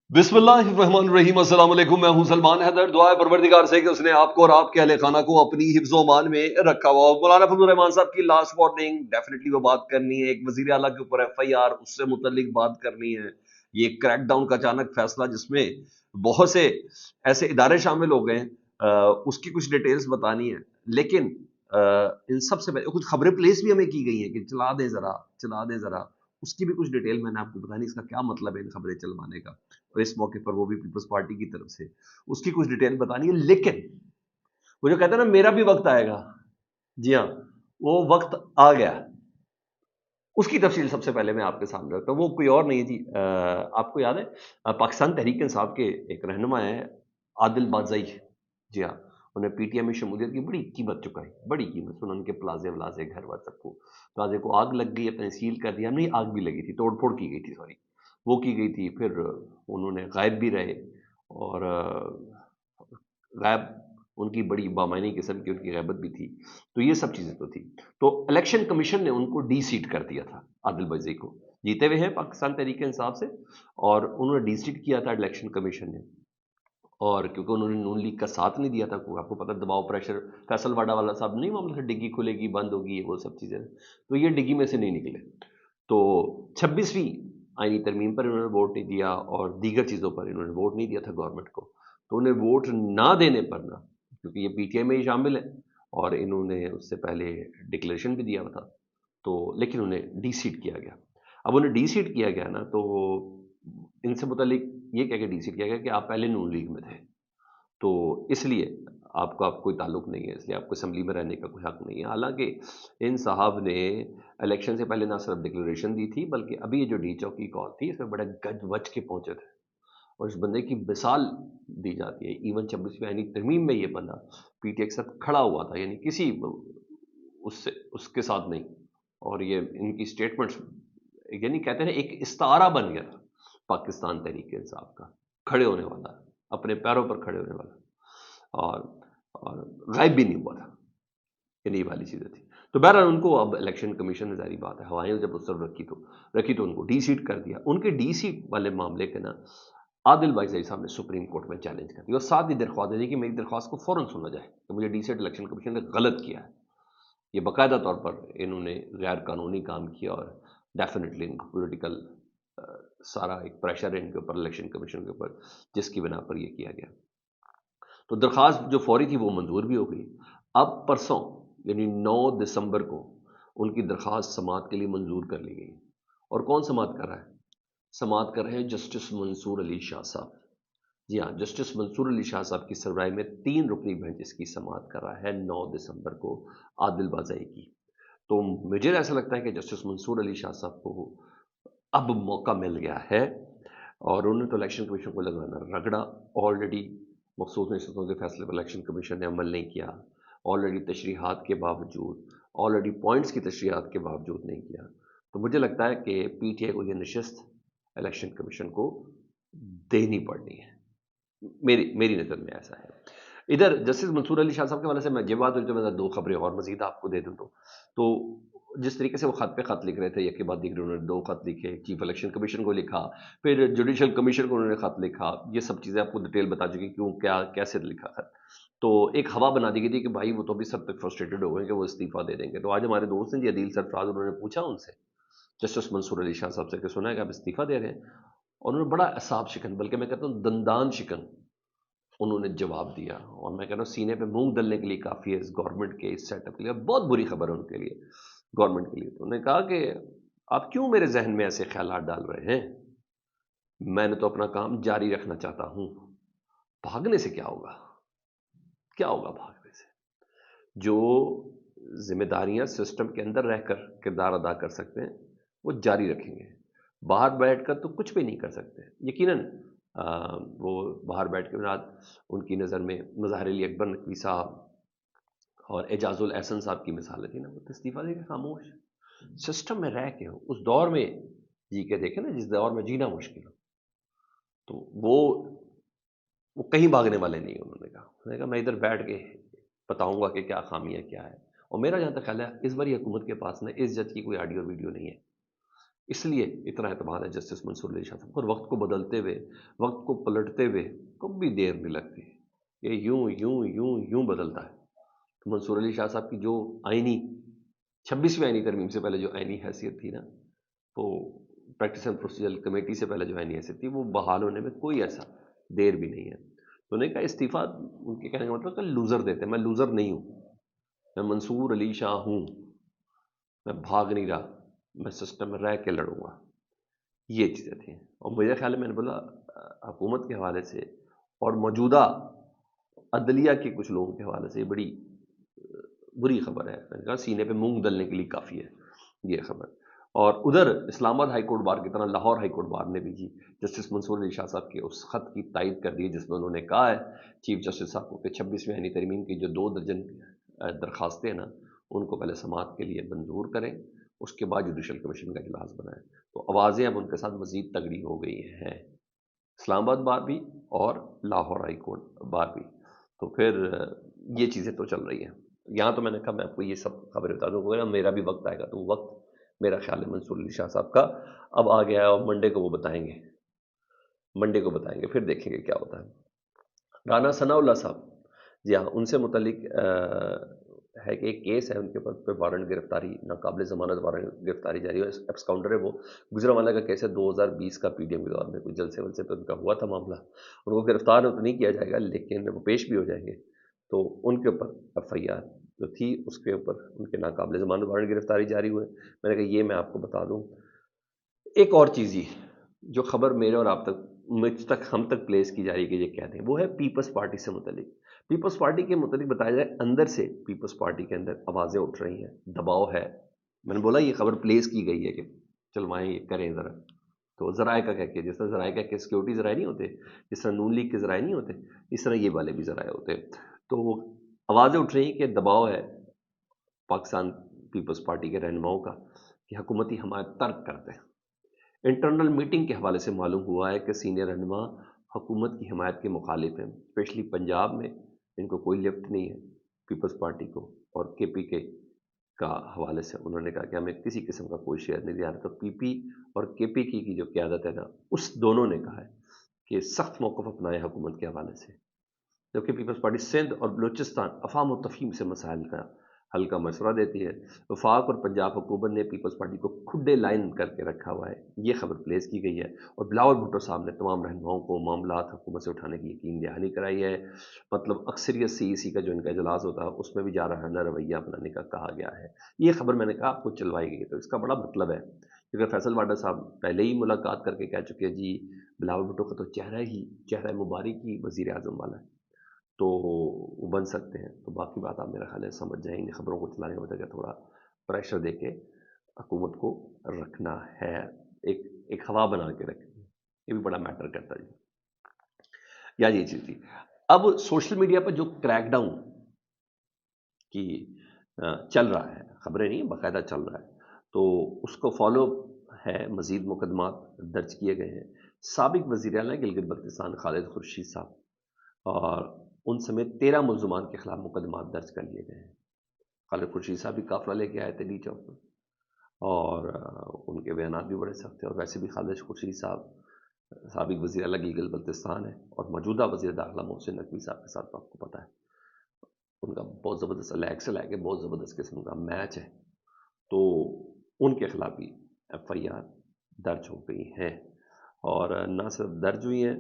بسم اللہ الرحمن الرحیم۔ السلام علیکم، میں ہوں سلمان حیدر۔ دعا ہے پروردگار سے کہ اس نے آپ کو اور آپ کے اہل خانہ کو اپنی حفظ و امان میں رکھا ہوا۔ مولانا فضل الرحمان صاحب کی لاسٹ وارننگ ڈیفینیٹلی وہ بات کرنی ہے، ایک وزیر اعلیٰ کے اوپر ایف آئی آر، اس سے متعلق بات کرنی ہے۔ یہ کریک ڈاؤن کا اچانک فیصلہ جس میں بہت سے ایسے ادارے شامل ہو گئے، اس کی کچھ ڈیٹیلز بتانی ہے، لیکن ان سب سے پہلے کچھ خبریں پلیس بھی ہمیں کی گئی ہیں کہ چلا دیں ذرا، اس کی بھی کچھ ڈیٹیل میں نے آپ کو بتانی، اس کا کیا مطلب ہے ان خبریں چلوانے کا، اور اس موقع پر وہ بھی پیپلز پارٹی کی طرف سے اس کی کچھ ڈیٹیل بتانی ہے۔ لیکن وہ جو کہتے ہیں نا میرا بھی وقت آئے گا، جی ہاں وہ وقت آ گیا، اس کی تفصیل سب سے پہلے میں آپ کے سامنے رکھتا ہوں۔ وہ کوئی اور نہیں ہے جی، آپ کو یاد ہے پاکستان تحریک انصاف کے ایک رہنما ہیں عادل بازئی، جی ہاں، انہیں پی ٹی ایم میں شمولیت کی بڑی قیمت چکائی، بڑی قیمت، ان کے پلازے ولازے گھر ور سب کو، پلازے کو آگ لگ گئی، اپنے سیل کر دیا، نہیں آگ بھی لگی تھی، توڑ پھوڑ کی گئی تھی، سوری وہ کی گئی تھی، پھر انہوں نے غائب بھی رہے، اور غائب ان کی بڑی بامعنی قسم کی ان کی غیبت بھی تھی، تو یہ سب چیزیں تو تھی۔ تو الیکشن کمیشن نے ان کو ڈی سیٹ کر دیا تھا، عادل بازئی کو، جیتے ہوئے ہیں پاکستان تحریک انصاف سے، اور انہوں نے ڈی سیٹ کیا تھا الیکشن کمیشن نے، اور کیونکہ انہوں نے نون لیگ کا ساتھ نہیں دیا تھا، آپ کو پتہ دباؤ پریشر، فیصل واڈا والا صاحب نہیں معاملہ تھا، ڈگی کھلے گی بند ہوگی وہ سب چیزیں، تو یہ ڈگی میں سے نہیں نکلے، تو 26ویں آئینی ترمیم پر انہوں نے ووٹ نہیں دیا، اور دیگر چیزوں پر انہوں نے ووٹ نہیں دیا تھا گورنمنٹ کو، تو انہیں ووٹ نہ دینے پر نہ، کیونکہ یہ پی ٹی آئی میں ہی شامل ہے، اور انہوں نے اس سے پہلے ڈکلیریشن بھی دیا تھا، تو لیکن انہیں ڈی سیٹ کیا گیا۔ اب انہیں ڈی سیٹ کیا گیا نا، تو ان سے متعلق یہ کہہ کے ڈی سیٹ کیا گیا کہ آپ پہلے نون لیگ میں تھے، تو اس لیے آپ کا کوئی تعلق نہیں ہے، اس لیے آپ کو اسمبلی میں رہنے کا کوئی حق نہیں ہے۔ حالانکہ ان صاحب نے الیکشن سے پہلے نہ صرف ڈکلیریشن دی تھی، بلکہ ابھی یہ جو ڈی چوکی کال تھی اس میں بڑے گج وج کے پہنچے تھے، اور اس بندے کی مثال دی جاتی ہے۔ ایون 26ویں آئینی ترمیم میں یہ بندہ پی ٹی آئی کے ساتھ کھڑا ہوا تھا، یعنی کسی اس کے ساتھ نہیں، اور یہ ان کی سٹیٹمنٹس، یعنی کہتے ہیں ایک استعارہ بن گیا تھا پاکستان تحریک انصاف کا، کھڑے ہونے والا، اپنے پیروں پر کھڑے ہونے والا، اور غائب بھی نہیں ہوا تھا، یعنی یہ والی چیزیں تھی۔ تو بہرحال ان کو اب الیکشن کمیشن نے ظاہری بات ہے ہوائیں جب اس طرف رکھی تو ان کو ڈی سیٹ کر دیا۔ ان کے ڈی سیٹ والے معاملے کے نا عادل بازئی صاحب نے سپریم کورٹ میں چیلنج کر دیا، اور ساتھ ہی درخواست دی کہ میری درخواست کو فوراً سنا جائے کہ مجھے ڈی سیٹ الیکشن کمیشن نے غلط کیا ہے، یہ باقاعدہ طور پر انہوں نے غیر قانونی کام کیا، اور ڈیفینیٹلی ان کو پولیٹیکل سارا ایک پریشر ہے ان کے اوپر، الیکشن کمیشن کے اوپر، جس کی بنا پر یہ کیا گیا۔ تو درخواست جو فوری تھی وہ منظور بھی ہو گئی۔ اب پرسوں یعنی 9 دسمبر کو ان کی درخواست سماعت کے لیے منظور کر لی گئی، اور کون سماعت کر رہا ہے؟ سماعت کر رہے ہیں جسٹس منصور علی شاہ صاحب، جی ہاں، جسٹس منصور علی شاہ صاحب کی سربراہی میں 3 رکنی بینچ اس کی سماعت کر رہا ہے 9 دسمبر کو عادل بازئی کی۔ تو مجھے ایسا لگتا ہے کہ جسٹس منصور علی شاہ صاحب کو اب موقع مل گیا ہے، اور انہوں نے تو الیکشن کمیشن کو لگانا رگڑا، آلریڈی مخصوص نشستوں کے فیصلے پر الیکشن کمیشن نے عمل نہیں کیا، آلریڈی تشریحات کے باوجود، آلریڈی پوائنٹس کی تشریحات کے باوجود نہیں کیا، تو مجھے لگتا ہے کہ پی ٹی آئی کو یہ نشست الیکشن کمیشن کو دینی پڑنی ہے، میری نظر میں ایسا ہے۔ ادھر جسٹس منصور علی شاہ صاحب کے حوالے سے میں یہ بات ہوئی تو میں 2 خبریں اور مزید آپ کو دے دوں تو جس طریقے سے وہ خط پہ خط لکھ رہے تھے، ایک کے بعد دیگر انہوں نے 2 خط لکھے، چیف الیکشن کمیشن کو لکھا، پھر جوڈیشل کمیشن کو انہوں نے خط لکھا، یہ سب چیزیں آپ کو ڈیٹیل بتا چکی کیوں کیا کیسے لکھا خط، تو ایک ہوا بنا دی گئی تھی کہ بھائی وہ تو ابھی سب تک فرسٹریٹڈ ہو گئے کہ وہ استعفیٰ دے دیں گے۔ تو آج ہمارے دوست ہیں جی عدیل سرفراز، انہوں نے پوچھا ان سے جسٹس منصور علی شاہ صاحب سے کہ سنا ہے کہ آپ استعفیٰ دے رہے ہیں، اور انہوں نے بڑا اعصاب شکن، بلکہ میں کہتا ہوں دندان شکن انہوں نے جواب دیا، اور میں کہہ رہا ہوں سینے پہ مونگ ڈلنے کے لیے کافی ہے اس گورنمنٹ کے اس سیٹ اپ کے لیے، بہت بری خبر ہے ان کے لیے، گورنمنٹ کے لیے۔ تو انہوں نے کہا کہ آپ کیوں میرے ذہن میں ایسے خیالات ڈال رہے ہیں، میں نے تو اپنا کام جاری رکھنا چاہتا ہوں، بھاگنے سے کیا ہوگا، کیا ہوگا بھاگنے سے؟ جو ذمہ داریاں سسٹم کے اندر رہ کر کردار ادا کر سکتے ہیں وہ جاری رکھیں گے، باہر بیٹھ کر تو کچھ بھی نہیں کر سکتے۔ یقیناً وہ باہر بیٹھ کے بعد ان کی نظر میں مظاہر علی اکبر نقوی صاحب اور اعجاز الاحسن صاحب کی مثال تھی نا، وہ استعفیٰ دے کے خاموش، سسٹم میں رہ کے ہو، اس دور میں جی کے دیکھیں نا جس دور میں جینا مشکل ہو، تو وہ کہیں بھاگنے والے نہیں۔ انہوں نے کہا میں ادھر بیٹھ کے بتاؤں گا کہ کیا خامیاں کیا ہے، اور میرا جہاں تک خیال ہے اس بار حکومت کے پاس نا اس جج کی کوئی آڈیو ویڈیو نہیں ہے، اس لیے اتنا اعتماد ہے جسٹس منصور علی شاہ صاحب اور وقت کو بدلتے ہوئے، وقت کو پلٹتے ہوئے کبھی دیر نہیں لگتی، یہ یوں یوں یوں یوں بدلتا ہے۔ تو منصور علی شاہ صاحب کی جو آئینی 26ویں آئینی ترمیم سے پہلے جو آئینی حیثیت تھی نا، تو پریکٹس اینڈ پروسیجر کمیٹی سے پہلے جو آئینی حیثیت تھی وہ بحال ہونے میں کوئی ایسا دیر بھی نہیں ہے۔ تو انہوں نے کہا استعفیٰ، ان کے کہنے کا مطلب کہ لوزر دیتے ہیں، میں لوزر نہیں ہوں، میں منصور علی شاہ ہوں، میں بھاگ نہیں رہا، میں سسٹم میں رہ کے لڑوں گا۔ یہ چیزیں تھیں، اور میرے خیال میں نے بولا حکومت کے حوالے سے اور موجودہ عدلیہ کے کچھ لوگوں کے حوالے سے یہ بڑی بری خبر ہے، میں نے کہا سینے پہ مونگ دلنے کے لیے کافی ہے یہ خبر۔ اور ادھر اسلام آباد ہائی کورٹ بار کی طرح لاہور ہائی کورٹ بار نے بھی جی جسٹس منصور علی شاہ صاحب کے اس خط کی تائید کر دی جس میں انہوں نے کہا ہے چیف جسٹس صاحب کو کہ 26ویں آئینی ترمیم کی جو 2 درجن درخواستیں ہیں نا، ان کو پہلے سماعت کے لیے منظور کریں، اس کے بعد جوڈیشل کمیشن کا اجلاس بنائیں۔ تو آوازیں اب ان کے ساتھ مزید تگڑی ہو گئی ہیں، اسلام آباد بار بھی اور لاہور ہائی کورٹ بار بھی۔ تو پھر یہ چیزیں تو چل رہی ہیں یہاں۔ تو میں نے کہا میں آپ کو یہ سب خبریں بتا دوں گا، میرا بھی وقت آئے گا، تو وہ وقت میرا خیال ہے منصور علی شاہ صاحب کا اب آ گیا ہے، اور منڈے کو وہ بتائیں گے، منڈے کو بتائیں گے، پھر دیکھیں گے کیا ہوتا ہے۔ رانا ثناء اللہ صاحب، جی ہاں، ان سے متعلق ہے کہ ایک کیس ہے ان کے پہ وارنٹ گرفتاری، ناقابل ضمانت وارنٹ گرفتاری جاری ہے، ایکس کاؤنٹر ہے، وہ گجرانوالہ کا کیس ہے، 2020 کا پی ڈی ایم کے دور میں کوئی جلسے ولسے پہ ان کا ہوا تھا معاملہ، ان کو گرفتار تو نہیں کیا جائے گا لیکن وہ پیش بھی ہو جائیں گے۔ تو ان کے اوپر ایف آئی آر جو تھی اس کے اوپر ان کے ناقابل ضمانت وارنٹ گرفتاری جاری ہوئے۔ میں نے کہا یہ میں آپ کو بتا دوں۔ ایک اور چیز ہی جو خبر میرے اور آپ تک، مجھ تک، ہم تک پلیس کی جا رہی ہے کہ یہ کہتے ہیں، وہ ہے پیپلز پارٹی سے متعلق۔ پیپلز پارٹی کے متعلق بتایا جائے اندر سے پیپلز پارٹی کے اندر آوازیں اٹھ رہی ہیں، دباؤ ہے۔ میں نے بولا یہ خبر پلیس کی گئی ہے کہ چلوائیں، یہ کریں ذرا۔ تو ذرائع کا کہہ کے، جس طرح ذرائع کا کہ سیکورٹی ذرائع نہیں ہوتے، جس طرح نون لیگ کے ذرائع نہیں ہوتے، اس طرح یہ والے بھی ذرائع ہوتے۔ تو آوازیں اٹھ رہی ہیں کہ دباؤ ہے پاکستان پیپلز پارٹی کے رہنماؤں کا کہ حکومتی حمایت ترک کر دیں۔ انٹرنل میٹنگ کے حوالے سے معلوم ہوا ہے کہ سینئر رہنما حکومت کی حمایت کے مخالف ہیں، اسپیشلی پنجاب میں ان کو کوئی لفٹ نہیں ہے پیپلز پارٹی کو، اور کے پی کے کا حوالے سے انہوں نے کہا کہ ہمیں کسی قسم کا کوئی شیئر نہیں دیا۔ تو پی پی اور کے پی کی جو قیادت ہے نا، اس دونوں نے کہا ہے کہ سخت موقف اپنائے حکومت کے حوالے سے، جبکہ پیپلز پارٹی سندھ اور بلوچستان افہام و تفہیم سے مسائل کا حل کا مشورہ دیتی ہے۔ وفاق اور پنجاب حکومت نے پیپلز پارٹی کو کھڈے لائن کر کے رکھا ہوا ہے، یہ خبر پلیس کی گئی ہے۔ اور بلاول بھٹو صاحب نے تمام رہنماؤں کو معاملات حکومت سے اٹھانے کی یقین دہانی کرائی ہے۔ مطلب اکثریت سی ای سی کا جو ان کا اجلاس ہوتا ہے اس میں بھی جارحانہ رویہ اپنانے کا کہا گیا ہے۔ یہ خبر میں نے کہا آپ کو چلوائی گئی، تو اس کا بڑا مطلب ہے کیونکہ فیصل واڈا صاحب پہلے ہی ملاقات کر کے کہہ چکے ہیں جی بلاول بھٹو کا تو چہرہ مبارک ہی وزیر اعظم والا ہے، تو وہ بن سکتے ہیں۔ تو باقی بات آپ میرا خیال ہے سمجھ جائیں گے، خبروں کو چلانے میں کہ تھوڑا پریشر دے کے حکومت کو رکھنا ہے، ایک ہوا بنا کے رکھنی ہے، یہ بھی بڑا میٹر کرتا ہے جی۔ یا یہ چیز تھی۔ اب سوشل میڈیا پر جو کریک ڈاؤن کی چل رہا ہے، خبریں نہیں باقاعدہ چل رہا ہے، تو اس کو فالو ہے، مزید مقدمات درج کیے گئے ہیں۔ سابق وزیر اعلیٰ گلگت بلتستان خالد خورشید صاحب اور ان سمیت 13 ملزمان کے خلاف مقدمات درج کر لیے گئے ہیں۔ خالد خورشید صاحب بھی قافلہ لے کے آئے تھے ڈی چوک میں، اور ان کے بیانات بھی بڑے سخت تھے، اور ویسے بھی خالد خورشید صاحب سابق وزیر اعلیٰ گلگت بلتستان ہے، اور موجودہ وزیر داخلہ محسن نقوی صاحب کے ساتھ آپ کو پتہ ہے ان کا بہت زبردست الیکس سے لے کے بہت زبردست قسم کا میچ ہے، تو ان کے خلاف بھی ایف آئی آر درج ہو گئی ہیں، اور نہ صرف درج ہوئی ہیں،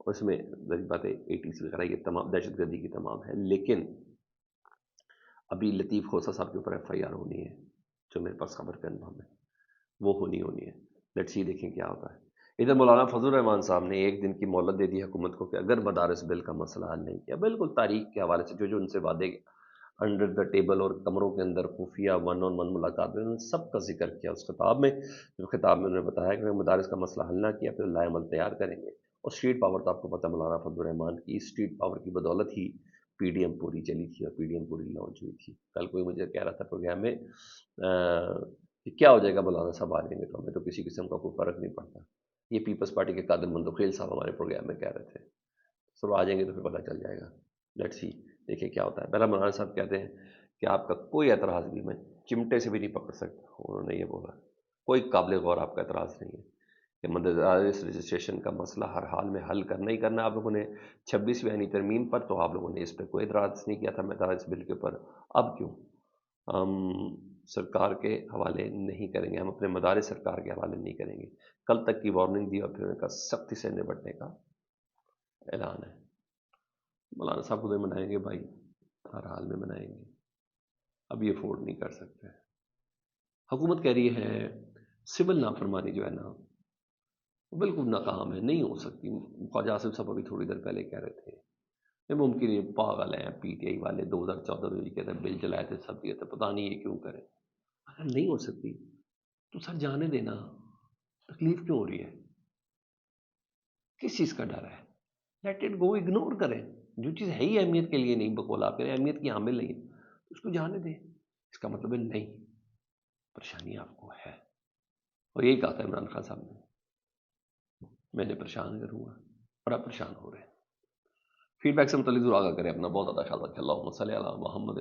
اس میں ظاہر بات ہے اے ٹی سی وغیرہ یہ تمام دہشت گردی کی تمام ہے، لیکن ابھی لطیف کھوسہ صاحب کے اوپر ایف آئی آر ہونی ہے، جو میرے پاس خبر کنفرم ہے، وہ ہونی ہے۔ لیٹس سی دیکھیں کیا ہوتا ہے۔ ادھر مولانا فضل الرحمان صاحب نے 1 دن کی مہلت دے دی حکومت کو کہ اگر مدارس بل کا مسئلہ حل نہیں کیا، بالکل تاریخ کے حوالے سے جو ان سے وعدے انڈر دا ٹیبل اور کمروں کے اندر خفیہ 1-on-1 ملاقات میں انہوں نے سب کا ذکر کیا اس خطاب میں، جو خطاب میں انہوں نے بتایا کہ مدارس کا مسئلہ حل نہ کیا پھر لائے عمل تیار کریں گے۔ اور اسٹریٹ پاور تو آپ کو پتہ ہے مولانا فضل الرحمان کی اسٹریٹ پاور کی بدولت ہی پی ڈی ایم پوری چلی تھی اور پی ڈی ایم پوری لانچ ہوئی تھی۔ کل کوئی مجھے کہہ رہا تھا پروگرام میں کہ کیا ہو جائے گا مولانا صاحب آ جائیں گے تو ہمیں تو کسی قسم کا کوئی فرق نہیں پڑتا۔ یہ پیپلز پارٹی کے قادر مندوخیل صاحب ہمارے پروگرام میں کہہ رہے تھے، سب آ جائیں گے تو پھر پتہ چل جائے گا۔ لیٹس سی دیکھیں کیا ہوتا ہے۔ میرا مولانا صاحب کہتے ہیں کہ آپ کا کوئی اعتراض بھی میں چمٹے سے بھی نہیں پکڑ سکتا، انہوں نے یہ بولا کوئی قابل غور آپ کا اعتراض نہیں ہے کہ مدارس رجسٹریشن کا مسئلہ ہر حال میں حل کرنا ہی کرنا. آپ لوگوں نے 26ویں آئینی ترمیم پر تو آپ لوگوں نے اس پہ کوئی اعتراض نہیں کیا تھا مدارس بل کے اوپر. اب کیوں ہم سرکار کے حوالے نہیں کریں گے؟ ہم اپنے مدارس سرکار کے حوالے نہیں کریں گے. کل تک کی وارننگ دی اور پھر ان کا سختی سے نپٹنے کا اعلان ہے. مولانا صاحب خود منائیں گے بھائی، ہر حال میں منائیں گے، اب یہ افورڈ نہیں کر سکتے. حکومت کہہ رہی ہے سول نافرمانی جو ہے نا وہ بالکل ناکام ہے، نہیں ہو سکتی. خواجہ آصف صاحب ابھی تھوڑی دیر پہلے کہہ رہے تھے یہ ممکن یہ پاگل ہیں پی ٹی آئی والے. 2014 میں بھی کہتے ہیں بل چلائے تھے سب دیے تھے، پتہ نہیں یہ کیوں کریں. اگر نہیں ہو سکتی تو سر جانے دینا، تکلیف کیوں ہو رہی ہے؟ کس چیز کا ڈر ہے؟ لیٹ اٹ گو، اگنور کریں. جو چیز ہے ہی اہمیت کے لیے نہیں، بقول آپ کریں اہمیت کی حامل نہیں ہے، اس کو جانے دیں. اس کا مطلب ہے نہیں، پریشانی آپ کو ہے. اور یہی کہا تھا عمران خان صاحب نے، میں نے پریشان کروں گا، اور آپ پریشان ہو رہے ہیں. فیڈ بیک سے متعلق ضرور آگاہ کریں. اپنا بہت زیادہ خیال رکھیں. اللہم صلی علی محمد.